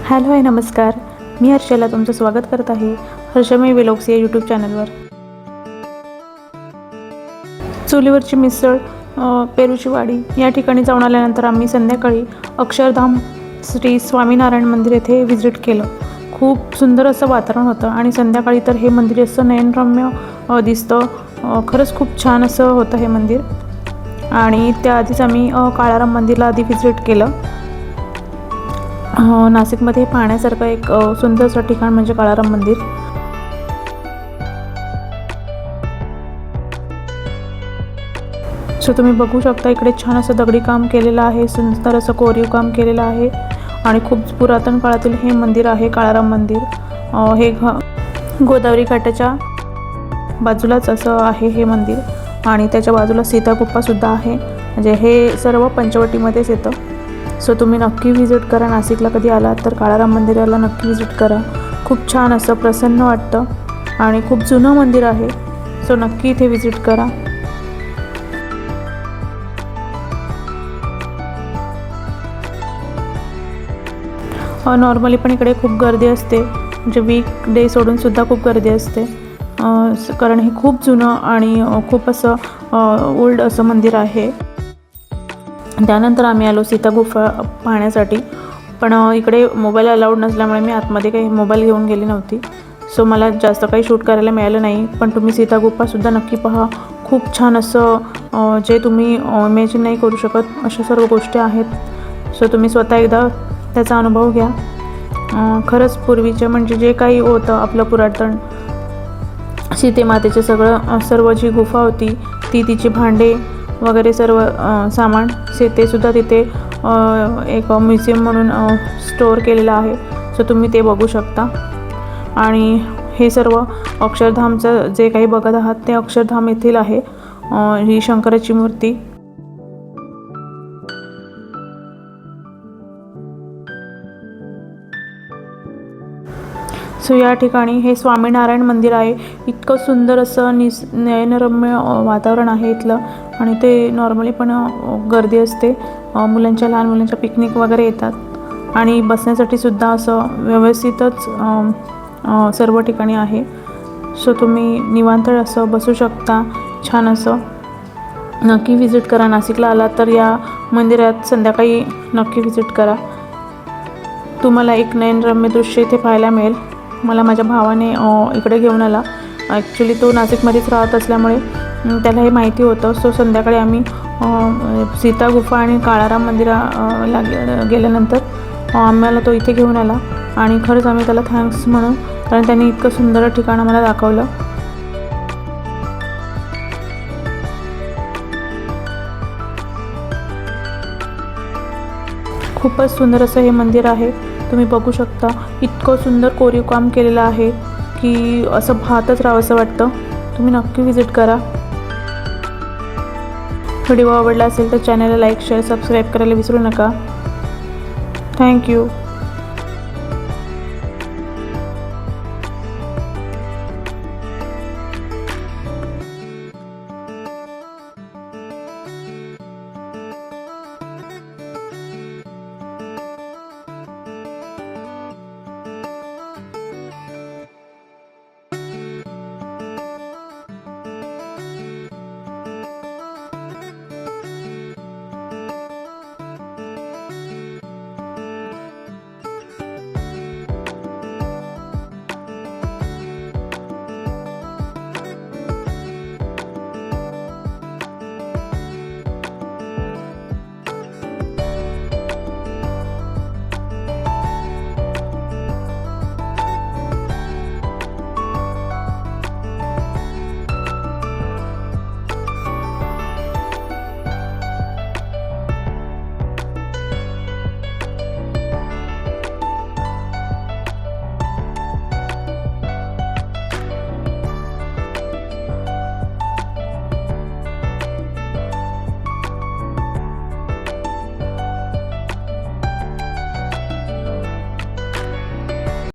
Hello आहे नमस्कार, मी हर्षला तुमचं स्वागत करत आहे हर्षमय व्लॉग्स या यूट्यूब चॅनलवर। चुलीवरची मिसळ, पेरूची वाडी या ठिकाणी जाऊन आल्यानंतर आम्ही संध्याकाळी अक्षरधाम श्री स्वामीनारायण मंदिर येथे व्हिजिट केलं। खूप सुंदर असं वातावरण होतं आणि संध्याकाळी तर हे मंदिर असं नयनरम्य दिसतं। खरंच खूप छान असं होतं हे मंदिर। आणि त्याआधीच आम्ही काळाराम मंदिरला आधी व्हिजिट केलं। नाशिकमध्ये पाहण्यासारखं एक सुंदर असं ठिकाण म्हणजे काळाराम मंदिर। सो तुम्ही बघू शकता इकडे छान असं दगडी काम केलेलं आहे, सुंदर असं कोरीव काम केलेलं आहे आणि खूप पुरातन काळातील हे मंदिर आहे काळाराम मंदिर। हे गोदावरी घाटाच्या बाजूलाच असं आहे हे मंदिर आणि त्याच्या बाजूला सीता गुफा सुद्धा आहे। म्हणजे हे सर्व पंचवटीमध्येच येतं। सो तुम्ही नक्की व्हिजिट करा, नाशिकला कधी आलात तर काळाराम मंदिराला नक्की व्हिजिट करा। खूप छान असं प्रसन्न वाटतं आणि खूप जुनं मंदिर आहे। सो नक्की इथे व्हिजिट करा। नॉर्मली पण इकडे खूप गर्दी असते, म्हणजे वीक डे सोडून सुद्धा खूप गर्दी असते, कारण हे खूप जुनं आणि खूप असं ओल्ड असं मंदिर आहे। त्यानंतर आम्ही आलो सीता गुफा पाहण्यासाठी, पण इकडे मोबाईल अलाउड नसल्यामुळे मी आतमध्ये काही मोबाईल घेऊन गेली नव्हती। सो मला जास्त काही शूट करायला मिळालं नाही, पण तुम्ही सीता गुफासुद्धा नक्की पहा। खूप छान असं जे तुम्ही इमॅजिन नाही करू शकत अशा सर्व गोष्टी आहेत। सो तुम्ही स्वतः एकदा त्याचा अनुभव घ्या। खरंच पूर्वीचे म्हणजे जे काही होतं आपलं पुरातन सीतेमातेचे सर्व जी गुफा होती ती तिची भांडे वगैरे सर्व सामान सीतेसुद्धा तिथे एक म्युझियम म्हणून स्टोअर केलेलं आहे। सो तुम्ही ते बघू शकता। आणि हे सर्व अक्षरधामचं जे काही बघत आहात ते अक्षरधाम येथील आहे। ही शंकराची मूर्ती। सो या ठिकाणी हे स्वामीनारायण मंदिर आहे। इतकं सुंदर असं नयनरम्य वातावरण आहे इथलं आणि ते नॉर्मली पण गर्दी असते। लहान मुलांच्या पिकनिक वगैरे येतात आणि बसण्यासाठी सुद्धा असं व्यवस्थितच सर्व ठिकाणी आहे। सो तुम्ही निवांत असं बसू शकता छान असं। नक्की व्हिजिट करा, नाशिकला आलात तर या मंदिरात संध्याकाळी नक्की व्हिजिट करा। तुम्हाला एक नयनरम्य दृश्य इथे पाहायला मिळेल। मला माझ्या भावाने इकडे घेऊन आला। ॲक्च्युली तो नाशिकमध्येच राहत असल्यामुळे त्याला हे माहिती होतं। सो संध्याकाळी आम्ही सीता गुफा आणि काळाराम मंदिराला गेल्यानंतर आम्हाला तो इथे घेऊन आला आणि खरंच आम्ही त्याला थँक्स म्हणू, कारण त्यांनी इतकं सुंदर ठिकाण आम्हाला दाखवलं। खूपच सुंदर असं हे मंदिर आहे, तुम्ही बघू शकता। इतकं सुंदर कोरीव काम केलेलं आहे की असं पाहतच राहावंसं वाटतं। तुम्ही नक्की व्हिजिट करा। व्हिडिओ आवडला असेल तर चॅनलला लाईक, शेअर, सबस्क्राईब करायला विसरू नका। थँक्यू।